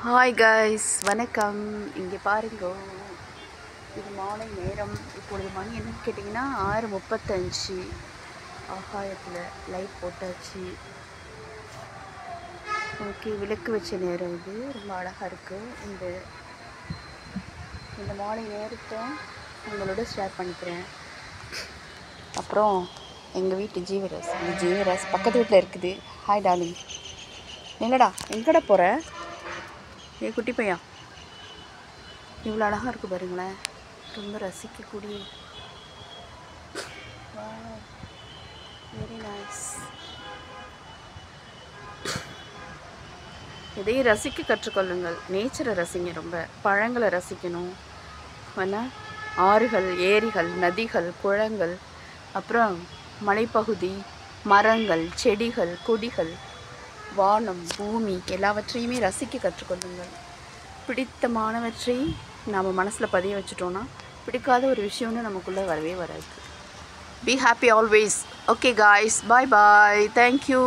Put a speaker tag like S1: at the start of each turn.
S1: Hi guys, வணக்கம். இங்கே பாருங்க, இது மாலை நேரம். இப்பொழுது மணி என்னன்னு கேட்டிங்கன்னா 6:35. ஆகாயத்தில் லைட் போட்டாச்சு. ஓகே, விளக்கு வச்ச நேரம் இது. ரொம்ப அழகாக இருக்குது. இந்த மாலை நேரத்தை உங்களோட ஷேர் பண்ணிக்கிறேன். அப்புறம் எங்கள் வீட்டு ஜீவராஸ் பக்கத்து வீட்டில் இருக்குது. Hi darling. எங்கடா போகிற? குட்டி பையா, இவ்வளோ அழகாக இருக்குது பாருங்களேன். ரொம்ப ரசிக்கக்கூடிய, வெரி நைஸ். இதையும் ரசிக்க கற்றுக்கொள்ளுங்கள். நேச்சரை ரசிங்க. ரொம்ப பழங்களை ரசிக்கணும். ஆனால் ஆறுகள், ஏரிகள், நதிகள், குளங்கள், அப்புறம் மலைப்பகுதி, மரங்கள், செடிகள், கொடிகள், வானம், பூமி எல்லாவற்றையுமே ரசிக்க கற்றுக்கொள்ளுங்கள். பிடித்தமானவற்றை நாம் மனசில் பதிய வச்சுட்டோன்னா பிடிக்காத ஒரு விஷயம்னு நமக்குள்ளே வரவே வராது. Be happy always. Okay guys, bye bye. Thank you.